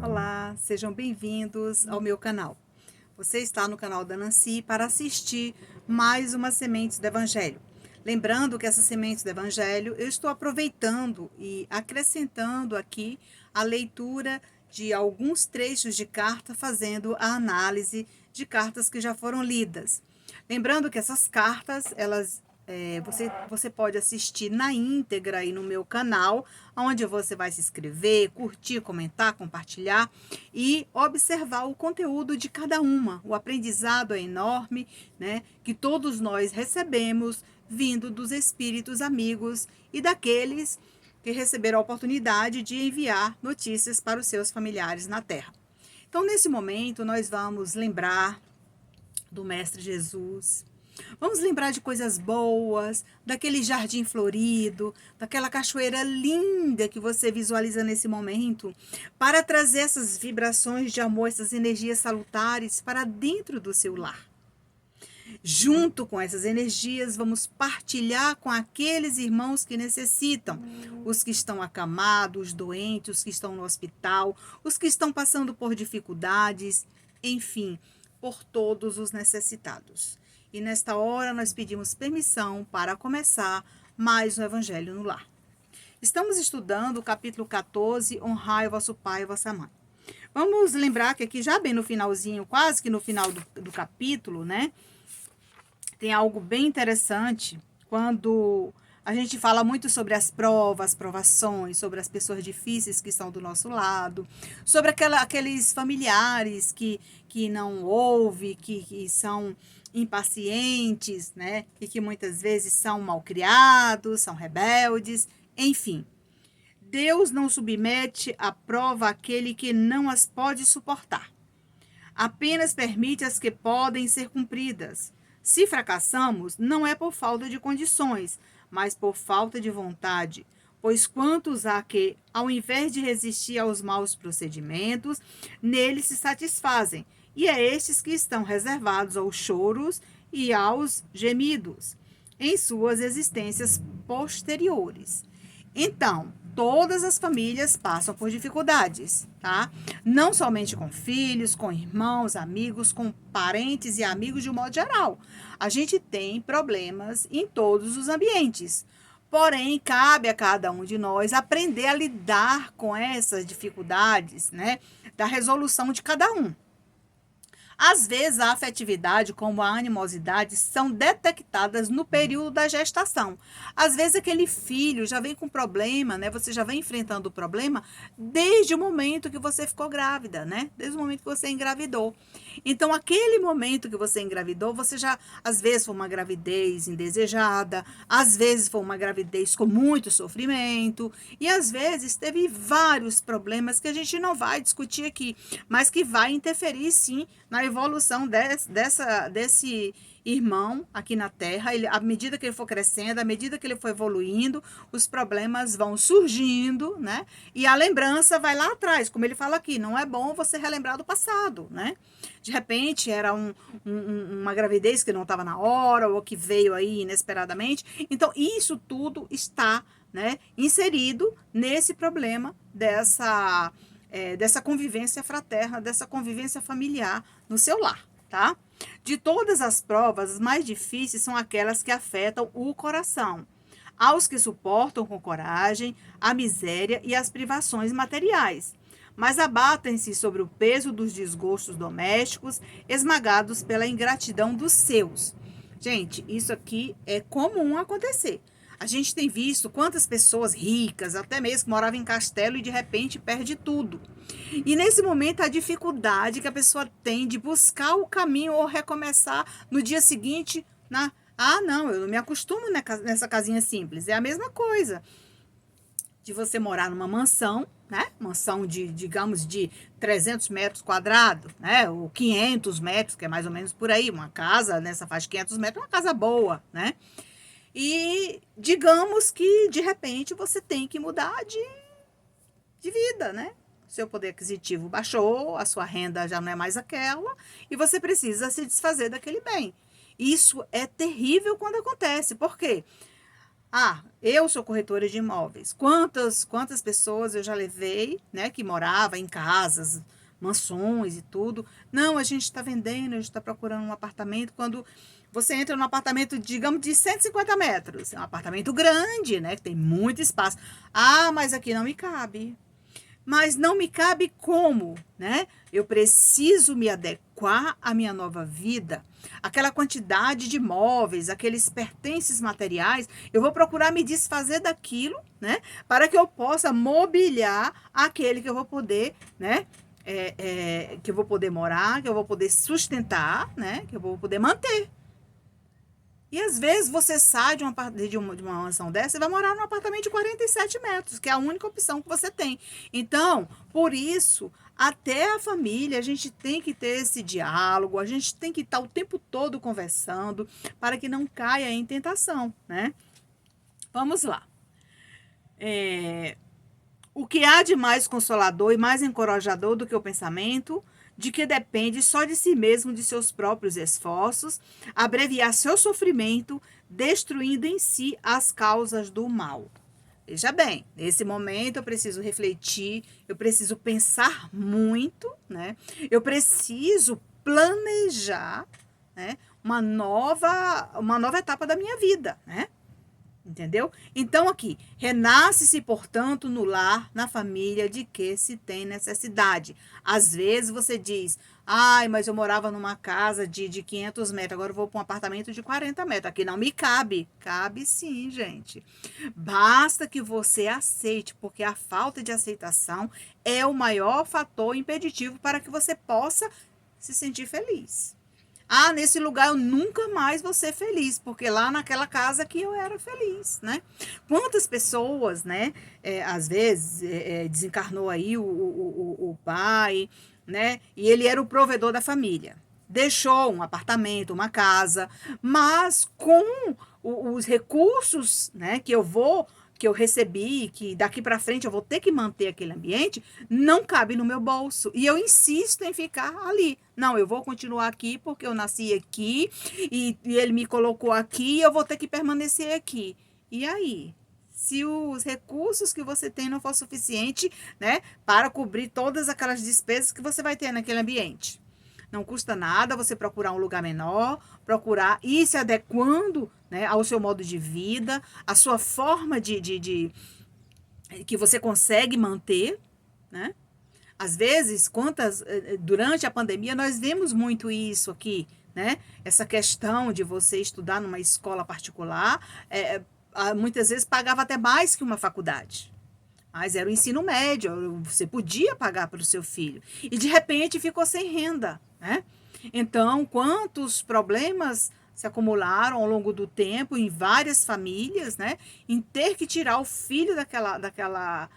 Olá, sejam bem-vindos ao meu canal. Você está no canal da Nancy para assistir mais uma Sementes do Evangelho. Lembrando que essas Sementes do Evangelho eu estou aproveitando e acrescentando aqui a leitura de alguns trechos de carta, fazendo a análise de cartas que já foram lidas. Lembrando que essas cartas, você pode assistir na íntegra aí no meu canal, onde você vai se inscrever, curtir, comentar, compartilhar e observar o conteúdo de cada uma. O aprendizado é enorme, né? Que todos nós recebemos vindo dos espíritos amigos e daqueles que receberam a oportunidade de enviar notícias para os seus familiares na Terra. Então, nesse momento, nós vamos lembrar do Mestre Jesus. Vamos lembrar de coisas boas, daquele jardim florido, daquela cachoeira linda que você visualiza nesse momento, para trazer essas vibrações de amor, essas energias salutares para dentro do seu lar. Junto com essas energias, vamos partilhar com aqueles irmãos que necessitam, os que estão acamados, os doentes, os que estão no hospital, os que estão passando por dificuldades, enfim, por todos os necessitados. E nesta hora nós pedimos permissão para começar mais um Evangelho no Lar. Estamos estudando o capítulo 14, Honrai o vosso pai e vossa mãe. Vamos lembrar que aqui já bem no finalzinho, quase que no final do capítulo, né? Tem algo bem interessante quando a gente fala muito sobre as provas, provações, sobre as pessoas difíceis que estão do nosso lado, sobre aqueles familiares que não ouvem, que são impacientes, né? E que muitas vezes são malcriados, são rebeldes, enfim. Deus não submete à prova aquele que não as pode suportar. Apenas permite as que podem ser cumpridas. Se fracassamos, não é por falta de condições, mas por falta de vontade, pois quantos há que, ao invés de resistir aos maus procedimentos, neles se satisfazem, e é estes que estão reservados aos choros e aos gemidos, em suas existências posteriores. Então, todas as famílias passam por dificuldades, tá? Não somente com filhos, com irmãos, amigos, com parentes e amigos de um modo geral. A gente tem problemas em todos os ambientes. Porém, cabe a cada um de nós aprender a lidar com essas dificuldades, né? Da resolução de cada um. Às vezes, a afetividade como a animosidade são detectadas no período da gestação. Às vezes, aquele filho já vem com problema, né? Você já vem enfrentando o problema desde o momento que você ficou grávida, né? Desde o momento que você engravidou. Então, aquele momento que você engravidou, você já, às vezes, foi uma gravidez indesejada, às vezes foi uma gravidez com muito sofrimento, e às vezes teve vários problemas que a gente não vai discutir aqui, mas que vai interferir, sim, na evolução desse irmão aqui na Terra. À medida que ele for crescendo, à medida que ele for evoluindo, os problemas vão surgindo, né? E a lembrança vai lá atrás, como ele fala aqui, não é bom você relembrar do passado, né? De repente era uma gravidez que não estava na hora, ou que veio aí inesperadamente. Então, isso tudo está, né, inserido nesse problema dessa convivência fraterna, dessa convivência familiar no seu lar, tá? De todas as provas, as mais difíceis são aquelas que afetam o coração. Aos que suportam com coragem a miséria e as privações materiais, mas abatem-se sobre o peso dos desgostos domésticos, esmagados pela ingratidão dos seus. Gente, isso aqui é comum acontecer. A gente tem visto quantas pessoas ricas, até mesmo que moravam em castelo e de repente perde tudo. E nesse momento a dificuldade que a pessoa tem de buscar o caminho ou recomeçar no dia seguinte, não, eu não me acostumo nessa casinha simples. É a mesma coisa de você morar numa mansão, né? Mansão digamos, de 300 metros quadrados, né? Ou 500 metros, que é mais ou menos por aí. Uma casa nessa faixa de 500 metros, uma casa boa, né? E digamos que, de repente, você tem que mudar de vida, né? Seu poder aquisitivo baixou, a sua renda já não é mais aquela, e você precisa se desfazer daquele bem. Isso é terrível quando acontece. Por quê? Ah, eu sou corretora de imóveis. Quantas pessoas eu já levei, né, que morava em casas, mansões e tudo. Não, a gente está vendendo, a gente está procurando um apartamento. Quando você entra num apartamento, digamos, de 150 metros, é um apartamento grande, né, que tem muito espaço. Ah, mas aqui não me cabe. Mas não me cabe como, né? Eu preciso me adequar à minha nova vida. Aquela quantidade de móveis, aqueles pertences materiais, eu vou procurar me desfazer daquilo, né? Para que eu possa mobiliar aquele que eu vou poder, né? Que eu vou poder morar, que eu vou poder sustentar, né? Que eu vou poder manter. E às vezes você sai de uma mansão dessa e vai morar num apartamento de 47 metros, que é a única opção que você tem. Então, por isso, até a família, a gente tem que ter esse diálogo, a gente tem que estar o tempo todo conversando para que não caia em tentação, né? Vamos lá. O que há de mais consolador e mais encorajador do que o pensamento de que depende só de si mesmo, de seus próprios esforços, abreviar seu sofrimento, destruindo em si as causas do mal. Veja bem, nesse momento eu preciso refletir, eu preciso pensar muito, né? Eu preciso planejar, né? Uma nova etapa da minha vida, né? Entendeu? Então, aqui, renasce-se, portanto, no lar, na família, de que se tem necessidade. Às vezes você diz, ai, mas eu morava numa casa de 500 metros, agora eu vou para um apartamento de 40 metros. Aqui não me cabe. Cabe sim, gente. Basta que você aceite, porque a falta de aceitação é o maior fator impeditivo para que você possa se sentir feliz. Ah, nesse lugar eu nunca mais vou ser feliz, porque lá naquela casa que eu era feliz, né? Quantas pessoas, né? Às vezes desencarnou aí o pai, né? E ele era o provedor da família. Deixou um apartamento, uma casa, mas com os recursos, né? Que eu recebi, que daqui para frente eu vou ter que manter aquele ambiente, não cabe no meu bolso. E eu insisto em ficar ali. Não, eu vou continuar aqui porque eu nasci aqui e ele me colocou aqui e eu vou ter que permanecer aqui. E aí? Se os recursos que você tem não for suficiente, né, para cobrir todas aquelas despesas que você vai ter naquele ambiente. Não custa nada você procurar um lugar menor, procurar ir se adequando, né, ao seu modo de vida, à sua forma que você consegue manter, né? Às vezes, durante a pandemia, nós vemos muito isso aqui, né? Essa questão de você estudar numa escola particular, muitas vezes pagava até mais que uma faculdade. Mas era o ensino médio, você podia pagar para o seu filho. E de repente ficou sem renda, né? Então, quantos problemas se acumularam ao longo do tempo em várias famílias, né? Em ter que tirar o filho daquela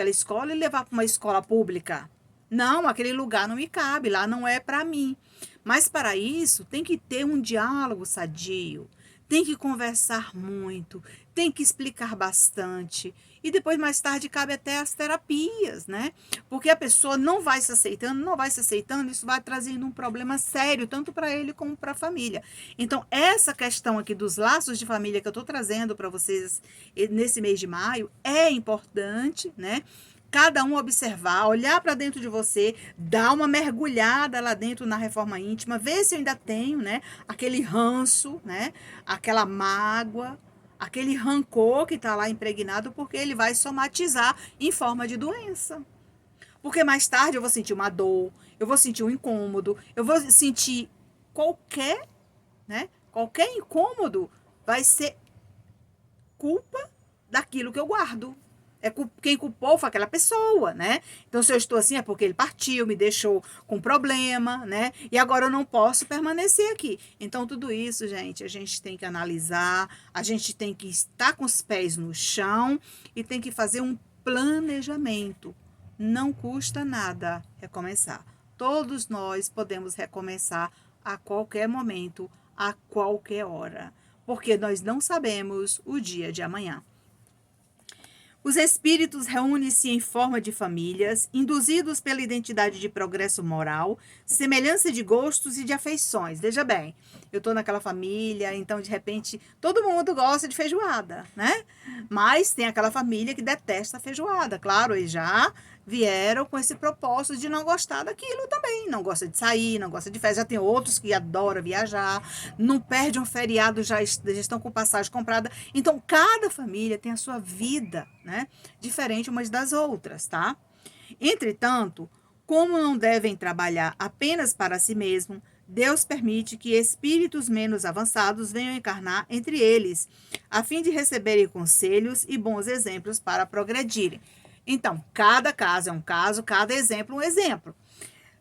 escola e levar para uma escola pública. Não, aquele lugar não me cabe, lá não é para mim. Mas para isso tem que ter um diálogo sadio, tem que conversar muito, tem que explicar bastante. E depois, mais tarde, cabe até as terapias, né? Porque a pessoa não vai se aceitando, não vai se aceitando, isso vai trazendo um problema sério, tanto para ele como para a família. Então, essa questão aqui dos laços de família que eu estou trazendo para vocês nesse mês de maio é importante, né? Cada um observar, olhar para dentro de você, dar uma mergulhada lá dentro na reforma íntima, ver se eu ainda tenho, né, aquele ranço, né, aquela mágoa, aquele rancor que está lá impregnado, porque ele vai somatizar em forma de doença. Porque mais tarde eu vou sentir uma dor, eu vou sentir um incômodo, eu vou sentir qualquer, né, qualquer incômodo vai ser culpa daquilo que eu guardo. Quem culpou foi aquela pessoa, né? Então, se eu estou assim, é porque ele partiu, me deixou com problema, né? E agora eu não posso permanecer aqui. Então, tudo isso, gente, a gente tem que analisar, a gente tem que estar com os pés no chão e tem que fazer um planejamento. Não custa nada recomeçar. Todos nós podemos recomeçar a qualquer momento, a qualquer hora, porque nós não sabemos o dia de amanhã. Os espíritos reúnem-se em forma de famílias, induzidos pela identidade de progresso moral, semelhança de gostos e de afeições. Veja bem, eu estou naquela família, então de repente todo mundo gosta de feijoada, né? Mas tem aquela família que detesta a feijoada. Claro, eles já vieram com esse propósito de não gostar daquilo também. Não gosta de sair, não gosta de festa. Já tem outros que adoram viajar, não perde um feriado, já estão com passagem comprada. Então, cada família tem a sua vida, né? Diferente umas das outras, tá? Entretanto, como não devem trabalhar apenas para si mesmo, Deus permite que espíritos menos avançados venham encarnar entre eles, a fim de receberem conselhos e bons exemplos para progredirem. Então, cada caso é um caso, cada exemplo um exemplo.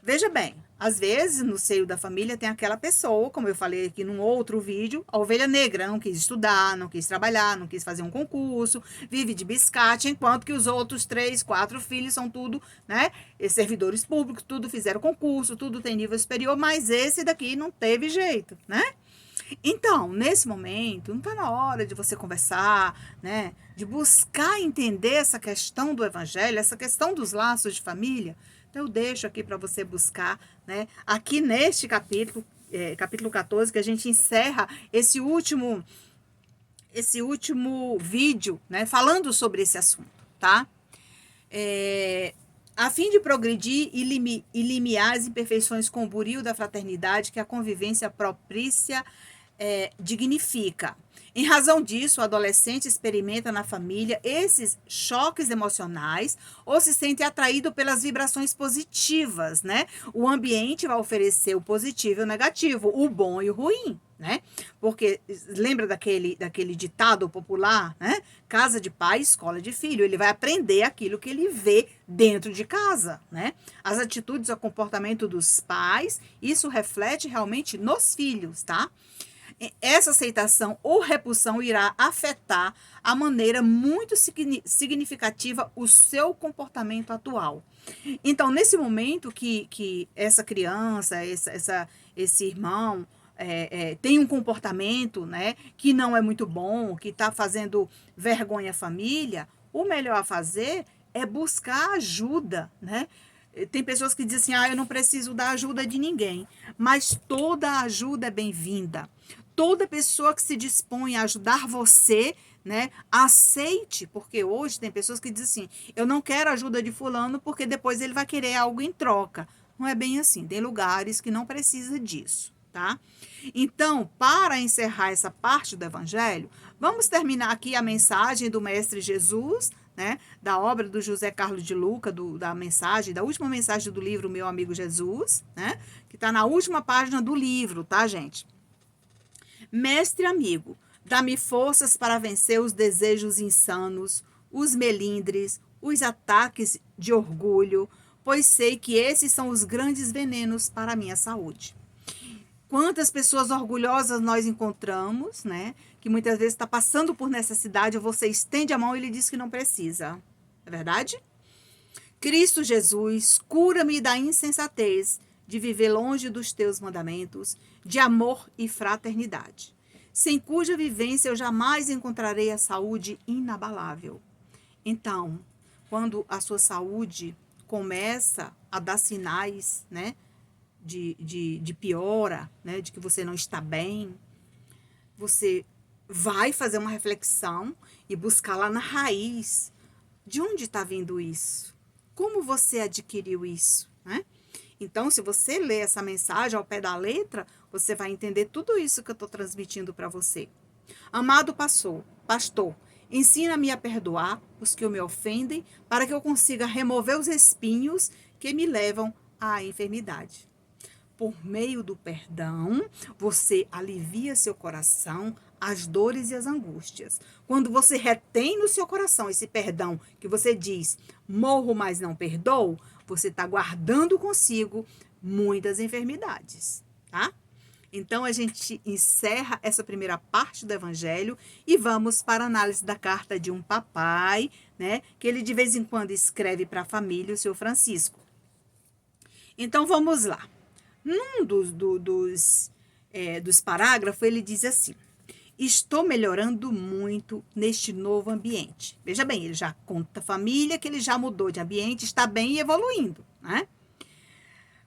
Veja bem, às vezes no seio da família tem aquela pessoa, como eu falei aqui num outro vídeo, a ovelha negra não quis estudar, não quis trabalhar, não quis fazer um concurso, vive de biscate, enquanto que os outros 3, 4 filhos são tudo, né, servidores públicos, tudo fizeram concurso, tudo tem nível superior, mas esse daqui não teve jeito, né? Então, nesse momento, não está na hora de você conversar, né? De buscar entender essa questão do evangelho, essa questão dos laços de família. Então, eu deixo aqui para você buscar, né? Aqui neste capítulo, capítulo 14, que a gente encerra esse último vídeo, né? Falando sobre esse assunto, tá? A fim de progredir e limiar as imperfeições com o buril da fraternidade que a convivência propícia dignifica. Em razão disso, o adolescente experimenta na família esses choques emocionais ou se sente atraído pelas vibrações positivas, né? O ambiente vai oferecer o positivo e o negativo, o bom e o ruim, né? Porque lembra daquele ditado popular, né? Casa de pai, escola de filho. Ele vai aprender aquilo que ele vê dentro de casa, né? As atitudes, o comportamento dos pais, isso reflete realmente nos filhos, tá? Essa aceitação ou repulsão irá afetar a maneira muito significativa o seu comportamento atual. Então, nesse momento que essa criança, esse irmão tem um comportamento, né, que não é muito bom, que está fazendo vergonha à família, o melhor a fazer é buscar ajuda, né? Tem pessoas que dizem assim, eu não preciso da ajuda de ninguém, mas toda ajuda é bem-vinda. Toda pessoa que se dispõe a ajudar você, né, aceite, porque hoje tem pessoas que dizem assim, eu não quero ajuda de fulano porque depois ele vai querer algo em troca. Não é bem assim, tem lugares que não precisa disso, tá? Então, para encerrar essa parte do evangelho, vamos terminar aqui a mensagem do Mestre Jesus, né, da obra do José Carlos de Luca, da última mensagem do livro Meu Amigo Jesus, né, que está na última página do livro, tá, gente? Mestre amigo, dá-me forças para vencer os desejos insanos, os melindres, os ataques de orgulho, pois sei que esses são os grandes venenos para a minha saúde. Quantas pessoas orgulhosas nós encontramos, né? Que muitas vezes está passando por necessidade, você estende a mão e ele diz que não precisa. É verdade? Cristo Jesus, cura-me da insensatez de viver longe dos teus mandamentos, de amor e fraternidade, sem cuja vivência eu jamais encontrarei a saúde inabalável. Então, quando a sua saúde começa a dar sinais, né, de piora, né, de que você não está bem, você vai fazer uma reflexão e buscar lá na raiz de onde está vindo isso, como você adquiriu isso, né? Então, se você ler essa mensagem ao pé da letra, você vai entender tudo isso que eu estou transmitindo para você. Amado pastor, ensina-me a perdoar os que me ofendem, para que eu consiga remover os espinhos que me levam à enfermidade. Por meio do perdão, você alivia seu coração, as dores e as angústias. Quando você retém no seu coração esse perdão, que você diz, morro, mas não perdoo, você está guardando consigo muitas enfermidades, tá? Então, a gente encerra essa primeira parte do evangelho e vamos para a análise da carta de um papai, né? Que ele de vez em quando escreve para a família, o seu Francisco. Então, vamos lá. Num dos parágrafos, ele diz assim, Estou melhorando muito neste novo ambiente. Veja bem, ele já conta a família que ele já mudou de ambiente, está bem e evoluindo, né?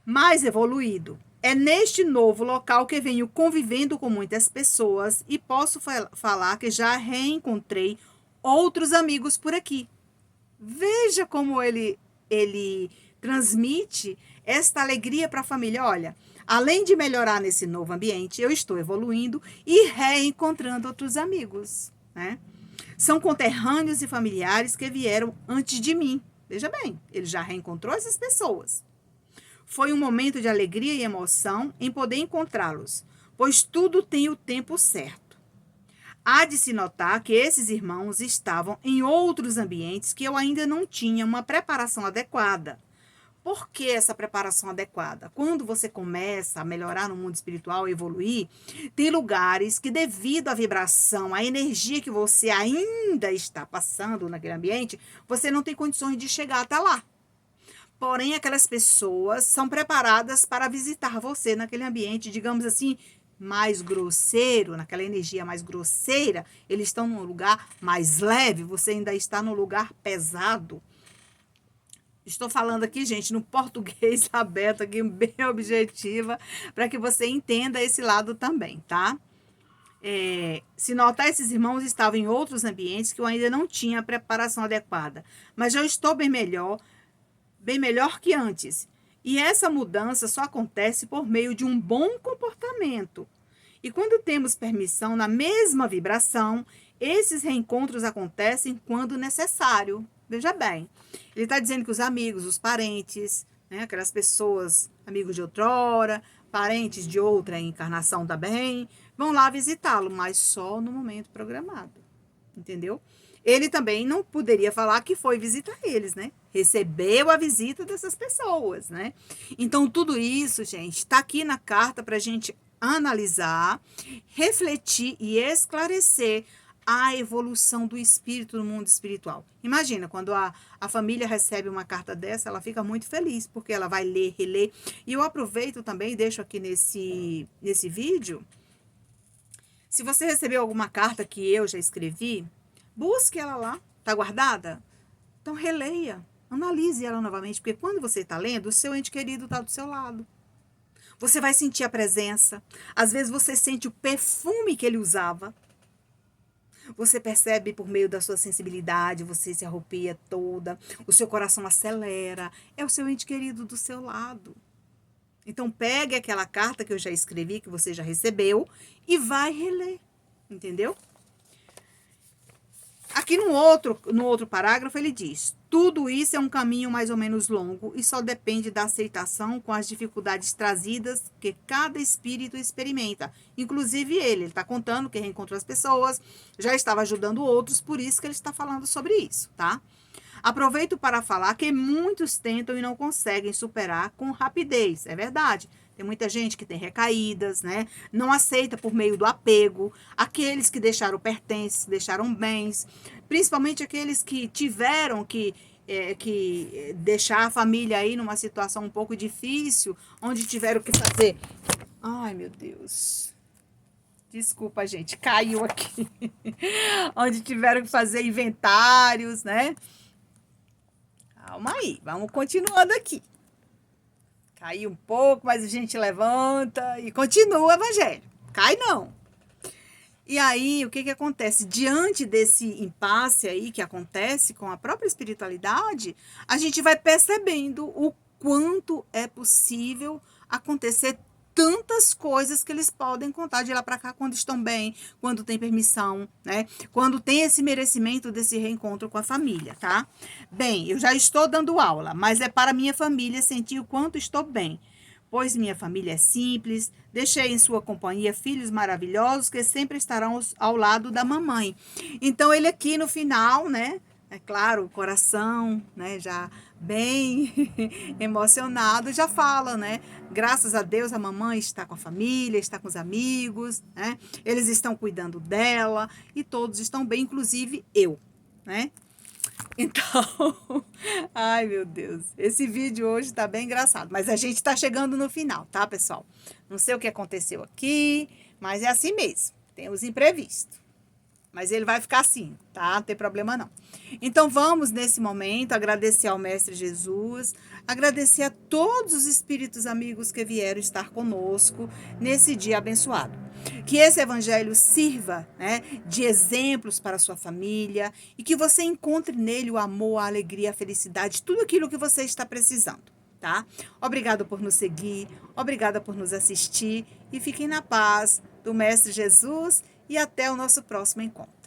Mais evoluído. É neste novo local que venho convivendo com muitas pessoas e posso falar que já reencontrei outros amigos por aqui. Veja como ele transmite esta alegria para a família. Olha, além de melhorar nesse novo ambiente, eu estou evoluindo e reencontrando outros amigos, né? São conterrâneos e familiares que vieram antes de mim. Veja bem, ele já reencontrou essas pessoas. Foi um momento de alegria e emoção em poder encontrá-los, pois tudo tem o tempo certo. Há de se notar que esses irmãos estavam em outros ambientes que eu ainda não tinha uma preparação adequada. Por que essa preparação adequada? Quando você começa a melhorar no mundo espiritual, evoluir, tem lugares que, devido à vibração, à energia que você ainda está passando naquele ambiente, você não tem condições de chegar até lá. Porém, aquelas pessoas são preparadas para visitar você naquele ambiente, digamos assim, mais grosseiro, naquela energia mais grosseira. Eles estão num lugar mais leve, você ainda está num lugar pesado. Estou falando aqui, gente, no português aberto, aqui bem objetiva, para que você entenda esse lado também, tá? Se notar, esses irmãos estavam em outros ambientes que eu ainda não tinha a preparação adequada, mas já estou bem melhor que antes. E essa mudança só acontece por meio de um bom comportamento. E quando temos permissão na mesma vibração, esses reencontros acontecem quando necessário. Veja bem, ele está dizendo que os amigos, os parentes, né, aquelas pessoas, amigos de outrora, parentes de outra encarnação também, vão lá visitá-lo, mas só no momento programado. Entendeu? Ele também não poderia falar que foi visitar eles, né? Recebeu a visita dessas pessoas, né? Então, tudo isso, gente, está aqui na carta para a gente analisar, refletir e esclarecer a evolução do espírito no mundo espiritual. Imagina, quando a família recebe uma carta dessa, ela fica muito feliz, porque ela vai ler, reler. E eu aproveito também e deixo aqui nesse vídeo. Se você recebeu alguma carta que eu já escrevi, busque ela lá, tá guardada? Então releia, analise ela novamente, porque quando você está lendo, o seu ente querido está do seu lado. Você vai sentir a presença. Às vezes você sente o perfume que ele usava. Você percebe por meio da sua sensibilidade, você se arrepia toda, o seu coração acelera. É o seu ente querido do seu lado. Então pegue aquela carta que eu já escrevi, que você já recebeu, e vai reler, entendeu? Aqui no outro parágrafo ele diz: tudo isso é um caminho mais ou menos longo e só depende da aceitação com as dificuldades trazidas que cada espírito experimenta. Inclusive ele está contando que reencontrou as pessoas, já estava ajudando outros, por isso que ele está falando sobre isso, tá? Aproveito para falar que muitos tentam e não conseguem superar com rapidez, é verdade. Tem muita gente que tem recaídas, né? Não aceita por meio do apego. Aqueles que deixaram pertences, deixaram bens. Principalmente aqueles que tiveram que deixar a família aí numa situação um pouco difícil, onde tiveram que fazer... Ai, meu Deus. Desculpa, gente, caiu aqui. Onde tiveram que fazer inventários, né? Calma aí, vamos continuando aqui. Caiu um pouco, mas a gente levanta e continua o evangelho. Cai não. E aí, o que acontece? Diante desse impasse aí que acontece com a própria espiritualidade, a gente vai percebendo o quanto é possível acontecer tantas coisas que eles podem contar de lá para cá quando estão bem, quando tem permissão, né? Quando tem esse merecimento desse reencontro com a família, tá? Bem, eu já estou dando aula, mas é para minha família sentir o quanto estou bem, pois minha família é simples, deixei em sua companhia filhos maravilhosos que sempre estarão ao lado da mamãe. Então, ele aqui no final, né? É claro, o coração, né, já bem emocionado, já fala, né? Graças a Deus a mamãe está com a família, está com os amigos, né? Eles estão cuidando dela e todos estão bem, inclusive eu, né? Então, ai meu Deus, esse vídeo hoje tá bem engraçado, mas a gente tá chegando no final, tá, pessoal? Não sei o que aconteceu aqui, mas é assim mesmo. Tem os imprevistos. Mas ele vai ficar assim, tá? Não tem problema não. Então vamos, nesse momento, agradecer ao Mestre Jesus, agradecer a todos os espíritos amigos que vieram estar conosco nesse dia abençoado. Que esse evangelho sirva, né, de exemplos para a sua família e que você encontre nele o amor, a alegria, a felicidade, tudo aquilo que você está precisando, tá? Obrigado por nos seguir, obrigada por nos assistir e fiquem na paz do Mestre Jesus e até o nosso próximo encontro.